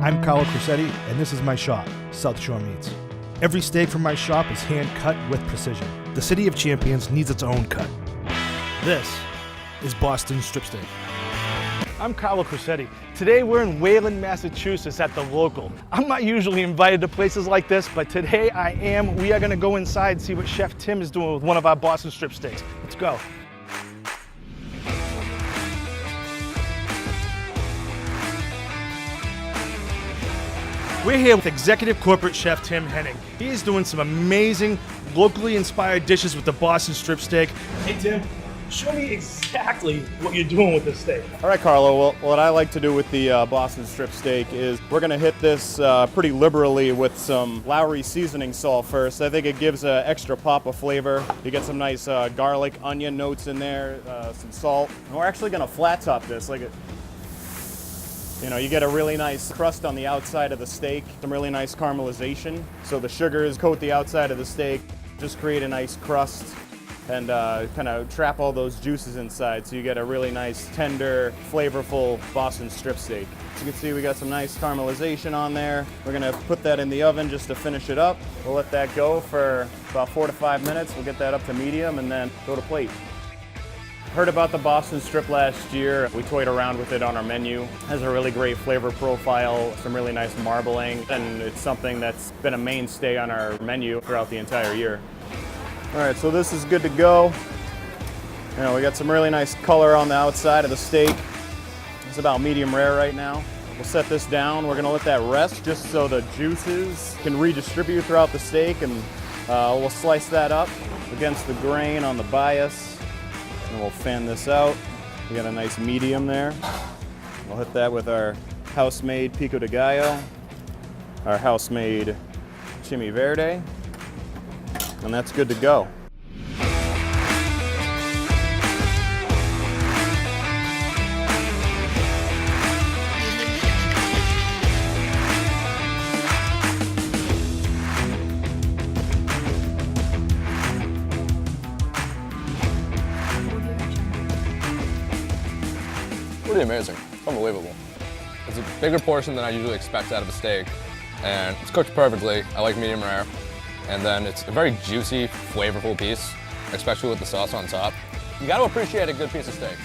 I'm Carlo Crusetti, and this is my shop, South Shore Meats. Every steak from my shop is hand cut with precision. The City of Champions needs its own cut. This is Boston Strip Steak. I'm Carlo Crusetti. Today we're in Wayland, Massachusetts at the Local. I'm not usually invited to places like this, but today I am. We are gonna go inside and see what Chef Tim is doing with one of our Boston Strip Steaks. Let's go. We're here with Executive Corporate Chef Tim Henning. He is doing some amazing, locally inspired dishes with the Boston Strip Steak. Hey Tim, show me exactly what you're doing with this steak. All right, Carlo. Well, what I like to do with the Boston Strip Steak is we're going to hit this pretty liberally with some Lowry seasoning salt first. I think it gives an extra pop of flavor. You get some nice garlic, onion notes in there, some salt. And we're actually going to flat top this. You get a really nice crust on the outside of the steak, some really nice caramelization. So the sugars coat the outside of the steak, just create a nice crust and kind of trap all those juices inside. So you get a really nice, tender, flavorful Boston Strip Steak. As you can see, we got some nice caramelization on there. We're gonna put that in the oven just to finish it up. We'll let that go for about 4 to 5 minutes. We'll get that up to medium and then go to plate. Heard about the Boston Strip last year. We toyed around with it on our menu. It has a really great flavor profile, some really nice marbling, and it's something that's been a mainstay on our menu throughout the entire year. All right, so this is good to go. We got some really nice color on the outside of the steak. It's about medium rare right now. We'll set this down. We're gonna let that rest just so the juices can redistribute throughout the steak, and we'll slice that up against the grain on the bias. And we'll fan this out. We got a nice medium there. We'll hit that with our house-made pico de gallo, our house-made chimi verde, and that's good to go. Pretty amazing. It's unbelievable. It's a bigger portion than I usually expect out of a steak, and it's cooked perfectly. I like medium rare. And then it's a very juicy, flavorful piece, especially with the sauce on top. You got to appreciate a good piece of steak.